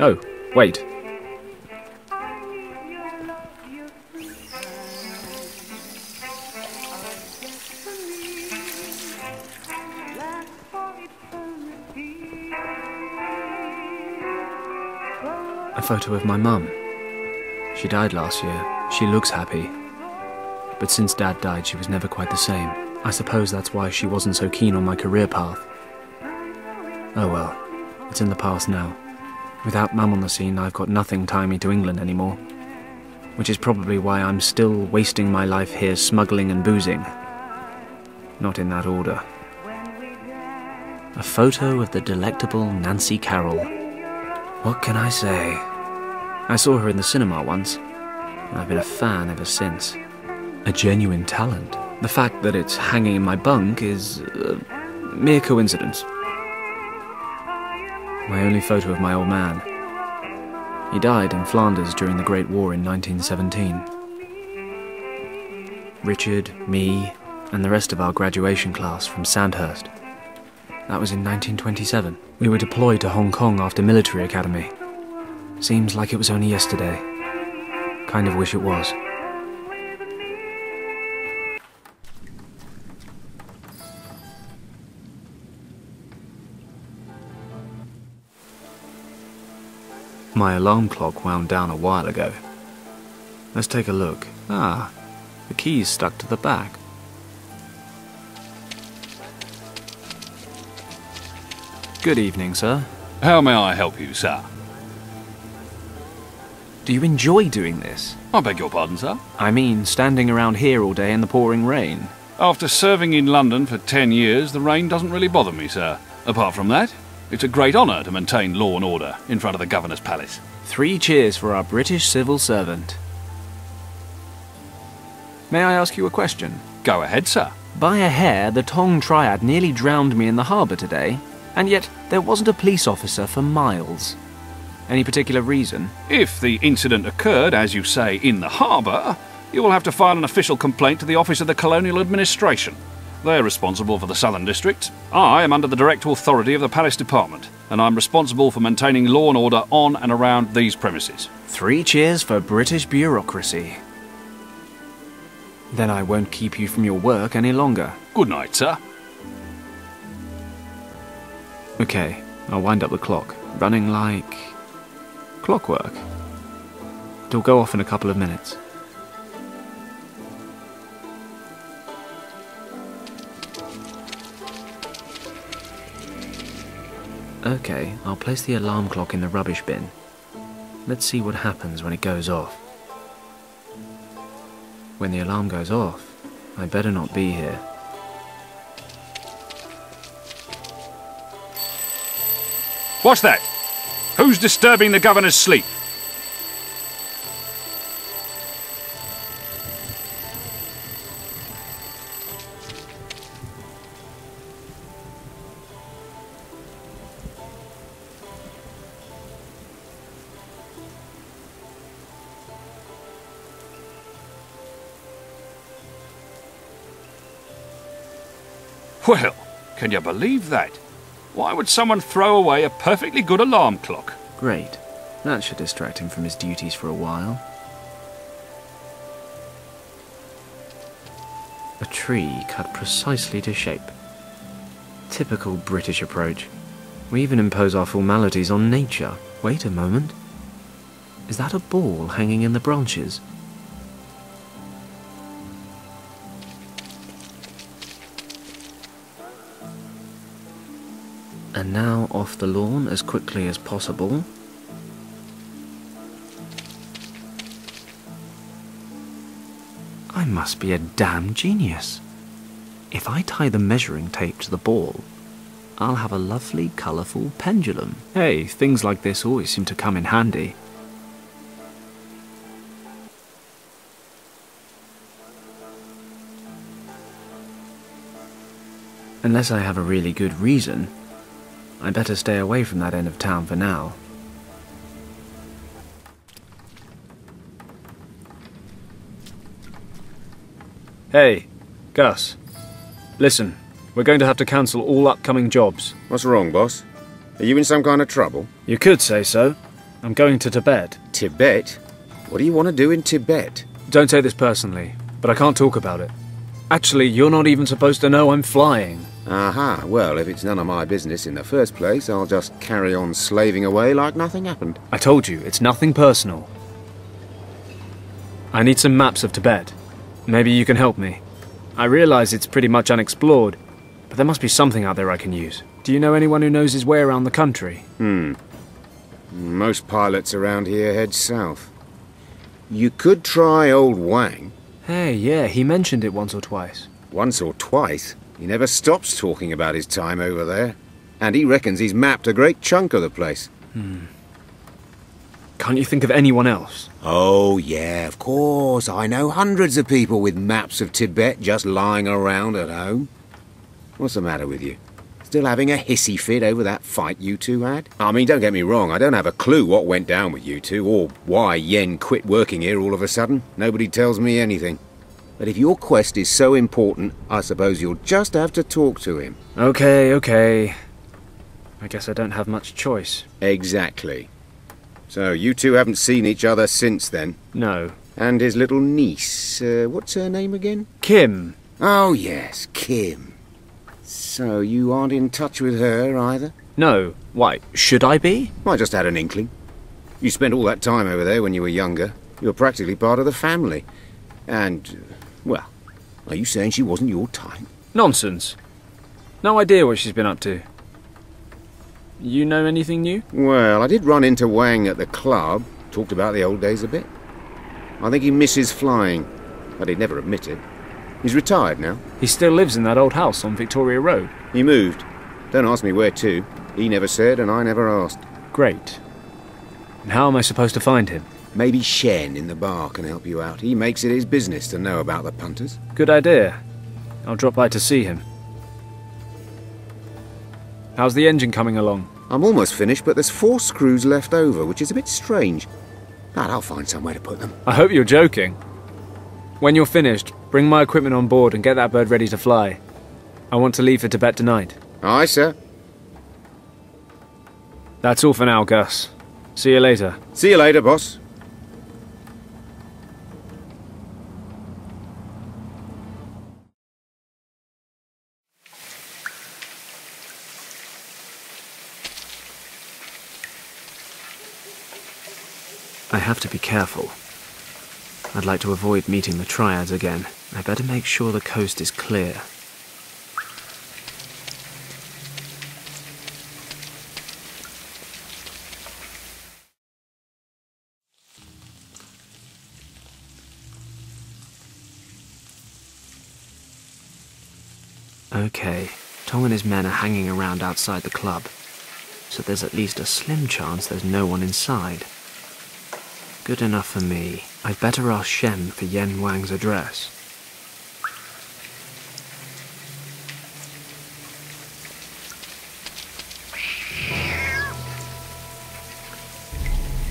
Oh, wait. A photo of my mum. She died last year. She looks happy. But since Dad died, she was never quite the same. I suppose that's why she wasn't so keen on my career path. Oh well, it's in the past now. Without Mum on the scene, I've got nothing tying me to England anymore. Which is probably why I'm still wasting my life here smuggling and boozing. Not in that order. A photo of the delectable Nancy Carroll. What can I say? I saw her in the cinema once, and I've been a fan ever since. A genuine talent. The fact that it's hanging in my bunk is a mere coincidence. My only photo of my old man. He died in Flanders during the Great War in 1917. Richard, me, and the rest of our graduation class from Sandhurst. That was in 1927. We were deployed to Hong Kong after military academy. Seems like it was only yesterday. Kind of wish it was. My alarm clock wound down a while ago. Let's take a look. Ah, the key's stuck to the back. Good evening, sir. How may I help you, sir? Do you enjoy doing this? I beg your pardon, sir? I mean, standing around here all day in the pouring rain. After serving in London for 10 years, the rain doesn't really bother me, sir. Apart from that, it's a great honour to maintain law and order in front of the Governor's Palace. 3 cheers for our British civil servant. May I ask you a question? Go ahead, sir. By a hair, the Tong Triad nearly drowned me in the harbour today, and yet there wasn't a police officer for miles. Any particular reason? If the incident occurred, as you say, in the harbour, you will have to file an official complaint to the Office of the Colonial Administration. They're responsible for the Southern District. I am under the direct authority of the Palace Department, and I'm responsible for maintaining law and order on and around these premises. 3 cheers for British bureaucracy. Then I won't keep you from your work any longer. Good night, sir. Okay, I'll wind up the clock. Running like clockwork. It'll go off in a couple of minutes. Okay, I'll place the alarm clock in the rubbish bin. Let's see what happens when it goes off. When the alarm goes off, I better not be here. What's that? Who's disturbing the Governor's sleep? Well, can you believe that? Why would someone throw away a perfectly good alarm clock? Great. That should distract him from his duties for a while. A tree cut precisely to shape. Typical British approach. We even impose our formalities on nature. Wait a moment. Is that a ball hanging in the branches? And now off the lawn as quickly as possible. I must be a damn genius. If I tie the measuring tape to the ball, I'll have a lovely, colourful pendulum. Hey, things like this always seem to come in handy. Unless I have a really good reason, I'd better stay away from that end of town for now. Hey, Gus. Listen, we're going to have to cancel all upcoming jobs. What's wrong, boss? Are you in some kind of trouble? You could say so. I'm going to Tibet. Tibet? What do you want to do in Tibet? Don't take this personally, but I can't talk about it. Actually, you're not even supposed to know I'm flying. Aha, well, if it's none of my business in the first place, I'll just carry on slaving away like nothing happened. I told you, it's nothing personal. I need some maps of Tibet. Maybe you can help me. I realize it's pretty much unexplored, but there must be something out there I can use. Do you know anyone who knows his way around the country? Most pilots around here head south. You could try old Wang. Hey, yeah, he mentioned it once or twice. Once or twice. He never stops talking about his time over there. And he reckons he's mapped a great chunk of the place. Can't you think of anyone else? Oh, yeah, of course. I know hundreds of people with maps of Tibet just lying around at home. What's the matter with you? Still having a hissy fit over that fight you two had? I mean, don't get me wrong, I don't have a clue what went down with you two, or why Yen quit working here all of a sudden. Nobody tells me anything. But if your quest is so important, I suppose you'll just have to talk to him. Okay. I guess I don't have much choice. Exactly. So, you two haven't seen each other since then? No. And his little niece, what's her name again? Kim. Oh, yes, Kim. So, you aren't in touch with her either? No. Why, should I be? I just had an inkling. You spent all that time over there when you were younger. You're practically part of the family. And, well, are you saying she wasn't your type? Nonsense. No idea what she's been up to. You know anything new? Well, I did run into Wang at the club. Talked about the old days a bit. I think he misses flying, but he'd never admit it. He's retired now. He still lives in that old house on Victoria Road. He moved. Don't ask me where to. He never said, and I never asked. Great. And how am I supposed to find him? Maybe Shen in the bar can help you out. He makes it his business to know about the punters. Good idea. I'll drop by to see him. How's the engine coming along? I'm almost finished, but there's 4 screws left over, which is a bit strange. But I'll find somewhere to put them. I hope you're joking. When you're finished, bring my equipment on board and get that bird ready to fly. I want to leave for Tibet tonight. Aye, sir. That's all for now, Gus. See you later. See you later, boss. I have to be careful. I'd like to avoid meeting the triads again. I better make sure the coast is clear. Okay, Tong and his men are hanging around outside the club, so there's at least a slim chance there's no one inside. Good enough for me. I'd better ask Shen for Yen Wang's address.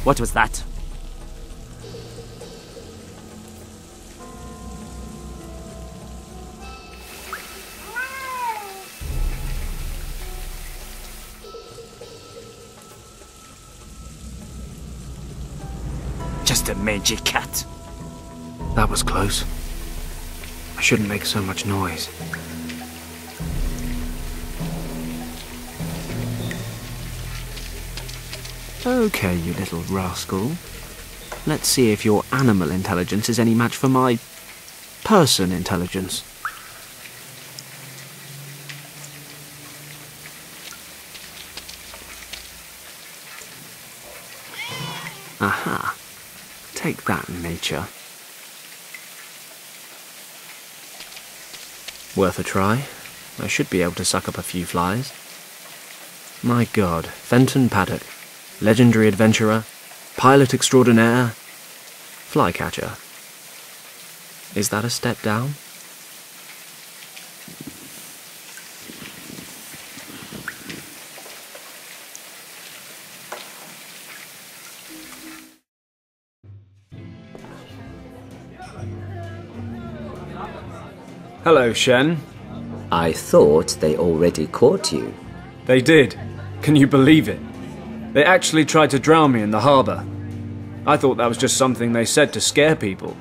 What was that? Just a mangy cat. That was close. I shouldn't make so much noise. Okay, you little rascal. Let's see if your animal intelligence is any match for my person intelligence. Aha. Take that, nature. Worth a try. I should be able to suck up a few flies. My God, Fenton Paddock, legendary adventurer, pilot extraordinaire, flycatcher. Is that a step down? Hello, Shen. I thought they already caught you. They did. Can you believe it? They actually tried to drown me in the harbour. I thought that was just something they said to scare people.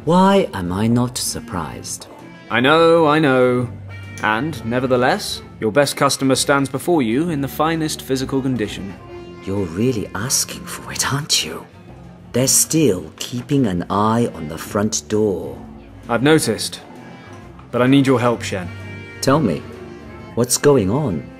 Why am I not surprised? I know. And, nevertheless, your best customer stands before you in the finest physical condition. You're really asking for it, aren't you? They're still keeping an eye on the front door. I've noticed. But I need your help, Shen. Tell me, what's going on?